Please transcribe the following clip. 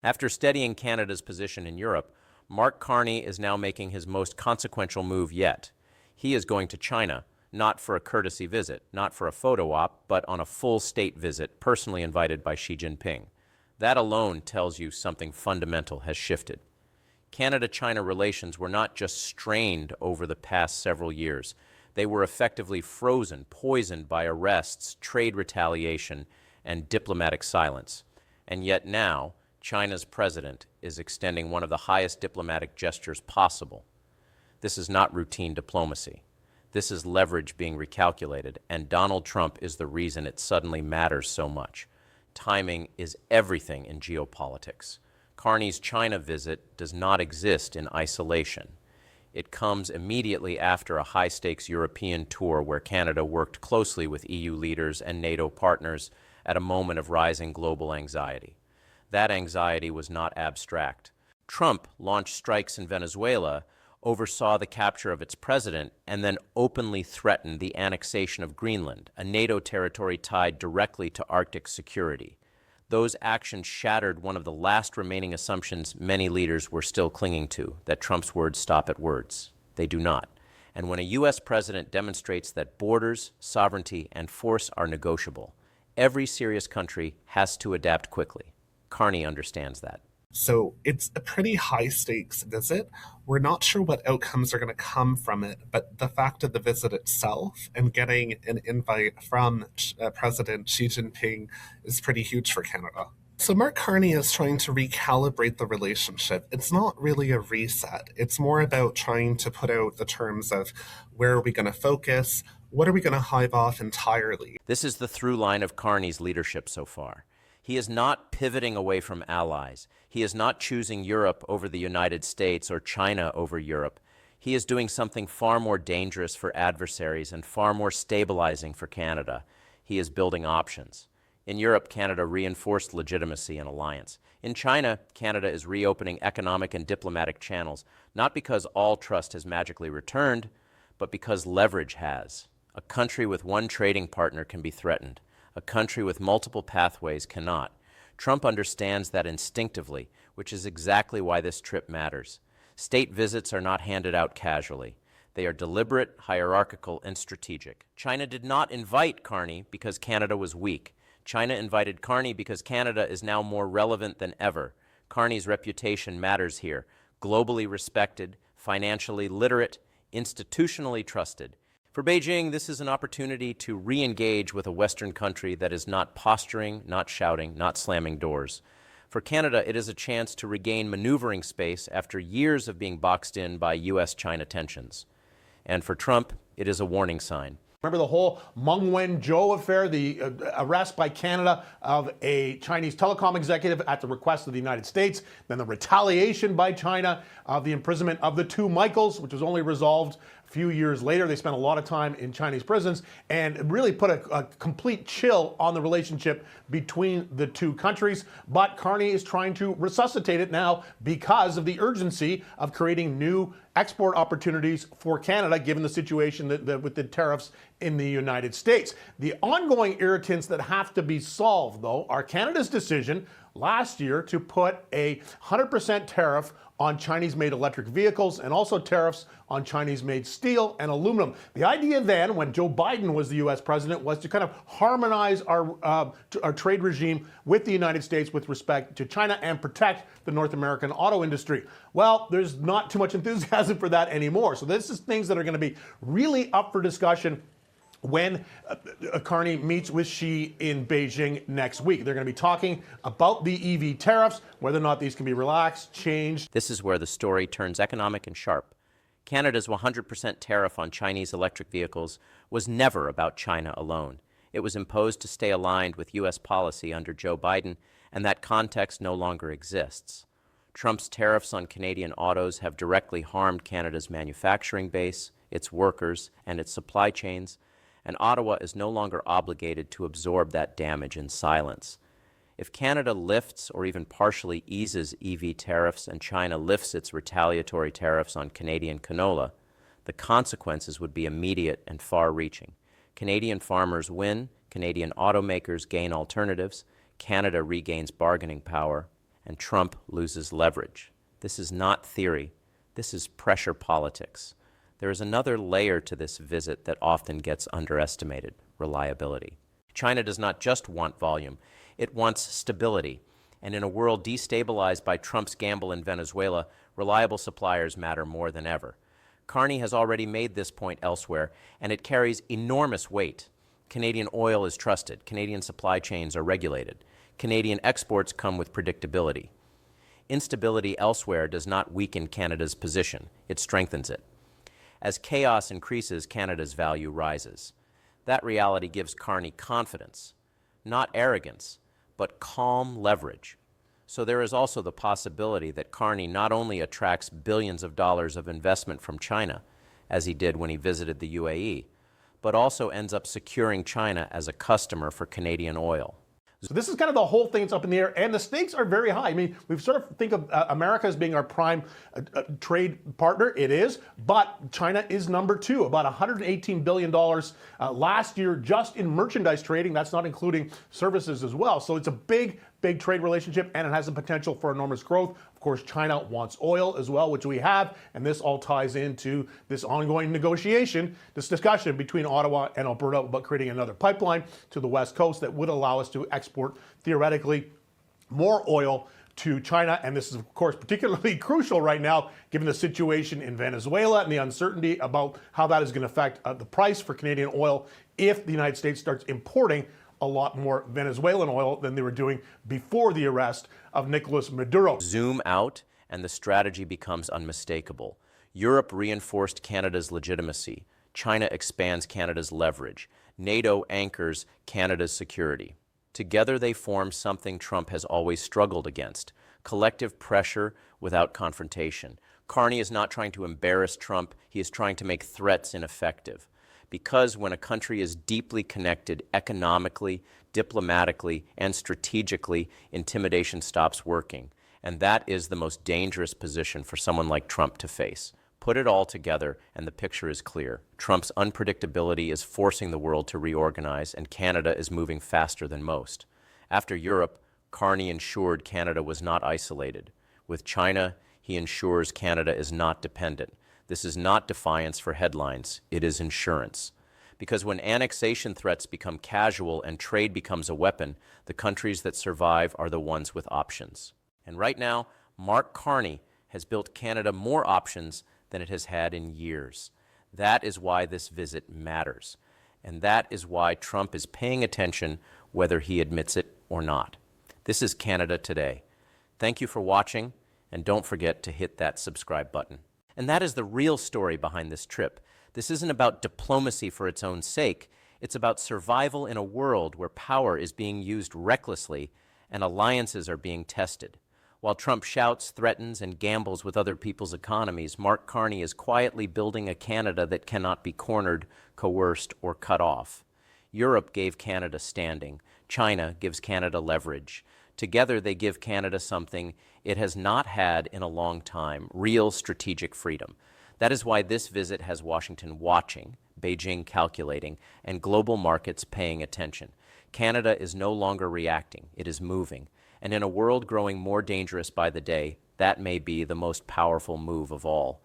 After steadying Canada's position in Europe, Mark Carney is now making his most consequential move yet. He is going to China, not for a courtesy visit, not for a photo op, but on a full state visit, personally invited by Xi Jinping. That alone tells you something fundamental has shifted. Canada-China relations were not just strained over the past several years. They were effectively frozen, poisoned by arrests, trade retaliation, and diplomatic silence. And yet now, China's president is extending one of the highest diplomatic gestures possible. This is not routine diplomacy. This is leverage being recalculated, and Donald Trump is the reason it suddenly matters so much. Timing is everything in geopolitics. Carney's China visit does not exist in isolation. It comes immediately after a high-stakes European tour where Canada worked closely with EU leaders and NATO partners at a moment of rising global anxiety. That anxiety was not abstract. Trump launched strikes in Venezuela, oversaw the capture of its president, and then openly threatened the annexation of Greenland, a NATO territory tied directly to Arctic security. Those actions shattered one of the last remaining assumptions many leaders were still clinging to, that Trump's words stop at words. They do not. And when a U.S. president demonstrates that borders, sovereignty, and force are negotiable, every serious country has to adapt quickly. Carney understands that. So it's a pretty high stakes visit. We're not sure what outcomes are going to come from it, but the fact of the visit itself and getting an invite from President Xi Jinping is pretty huge for Canada. So Mark Carney is trying to recalibrate the relationship. It's not really a reset. It's more about trying to put out the terms of where are we going to focus, what are we going to hive off entirely. This is the through line of Carney's leadership so far. He is not pivoting away from allies. He is not choosing Europe over the United States or China over Europe. He is doing something far more dangerous for adversaries and far more stabilizing for Canada. He is building options. In Europe, Canada reinforced legitimacy and alliance. In China, Canada is reopening economic and diplomatic channels, not because all trust has magically returned, but because leverage has. A country with one trading partner can be threatened. A country with multiple pathways cannot. Trump understands that instinctively, which is exactly why this trip matters. State visits are not handed out casually. They are deliberate, hierarchical, and strategic. China did not invite Carney because Canada was weak. China invited Carney because Canada is now more relevant than ever. Carney's reputation matters here. Globally respected, financially literate, institutionally trusted. For Beijing, this is an opportunity to re-engage with a Western country that is not posturing, not shouting, not slamming doors. For Canada, it is a chance to regain maneuvering space after years of being boxed in by U.S.-China tensions. And for Trump, it is a warning sign. Remember the whole Meng Wanzhou affair, the arrest by Canada of a Chinese telecom executive at the request of the United States, then the retaliation by China of the imprisonment of the two Michaels, which was only resolved a few years later. They spent a lot of time in Chinese prisons and really put a complete chill on the relationship between the two countries. But Carney is trying to resuscitate it now because of the urgency of creating new export opportunities for Canada, given the situation that with the tariffs in the United States. The ongoing irritants that have to be solved, though, are Canada's decision last year to put a 100% tariff on Chinese-made electric vehicles and also tariffs on Chinese-made steel and aluminum. The idea then, when Joe Biden was the U.S. president, was to kind of harmonize our trade regime with the United States with respect to China and protect the North American auto industry. Well, there's not too much enthusiasm for that anymore. So this is things that are going to be really up for discussion when Carney meets with Xi in Beijing next week. They're going to be talking about the EV tariffs, whether or not these can be relaxed, changed. This is where the story turns economic and sharp. Canada's 100% tariff on Chinese electric vehicles was never about China alone. It was imposed to stay aligned with U.S. policy under Joe Biden, and that context no longer exists. Trump's tariffs on Canadian autos have directly harmed Canada's manufacturing base, its workers, and its supply chains, and Ottawa is no longer obligated to absorb that damage in silence. If Canada lifts or even partially eases EV tariffs and China lifts its retaliatory tariffs on Canadian canola, the consequences would be immediate and far-reaching. Canadian farmers win, Canadian automakers gain alternatives, Canada regains bargaining power, and Trump loses leverage. This is not theory. This is pressure politics. There is another layer to this visit that often gets underestimated: reliability. China does not just want volume, it wants stability. And in a world destabilized by Trump's gamble in Venezuela, reliable suppliers matter more than ever. Carney has already made this point elsewhere, and it carries enormous weight. Canadian oil is trusted. Canadian supply chains are regulated. Canadian exports come with predictability. Instability elsewhere does not weaken Canada's position. It strengthens it. As chaos increases, Canada's value rises. That reality gives Carney confidence, not arrogance, but calm leverage. So there is also the possibility that Carney not only attracts billions of dollars of investment from China, as he did when he visited the UAE, but also ends up securing China as a customer for Canadian oil. So this is kind of the whole thing that's up in the air, and the stakes are very high. I mean, we sort of think of America as being our prime trade partner. It is, but China is number two, about $118 billion last year just in merchandise trading. That's not including services as well. So it's a big trade relationship, and it has the potential for enormous growth. Of course, China wants oil as well, which we have, and this all ties into this ongoing negotiation, this discussion between Ottawa and Alberta about creating another pipeline to the West Coast that would allow us to export, theoretically, more oil to China. And this is, of course, particularly crucial right now, given the situation in Venezuela and the uncertainty about how that is going to affect the price for Canadian oil if the United States starts importing a lot more Venezuelan oil than they were doing before the arrest of Nicolas Maduro. Zoom out, and the strategy becomes unmistakable. Europe reinforced Canada's legitimacy. China expands Canada's leverage. NATO anchors Canada's security. Together they form something Trump has always struggled against: collective pressure without confrontation. Carney is not trying to embarrass Trump, he is trying to make threats ineffective. Because when a country is deeply connected economically, diplomatically, and strategically, intimidation stops working. And that is the most dangerous position for someone like Trump to face. Put it all together, and the picture is clear. Trump's unpredictability is forcing the world to reorganize, and Canada is moving faster than most. After Europe, Carney ensured Canada was not isolated. With China, he ensures Canada is not dependent. This is not defiance for headlines, it is insurance. Because when annexation threats become casual and trade becomes a weapon, the countries that survive are the ones with options. And right now, Mark Carney has built Canada more options than it has had in years. That is why this visit matters. And that is why Trump is paying attention, whether he admits it or not. This is Canada Today. Thank you for watching, and don't forget to hit that subscribe button. And that is the real story behind this trip. This isn't about diplomacy for its own sake. It's about survival in a world where power is being used recklessly and alliances are being tested. While Trump shouts, threatens, and gambles with other people's economies, Mark Carney is quietly building a Canada that cannot be cornered, coerced, or cut off. Europe gave Canada standing. China gives Canada leverage. Together, they give Canada something it has not had in a long time: real strategic freedom. That is why this visit has Washington watching, Beijing calculating, and global markets paying attention. Canada is no longer reacting, it is moving. And in a world growing more dangerous by the day, that may be the most powerful move of all.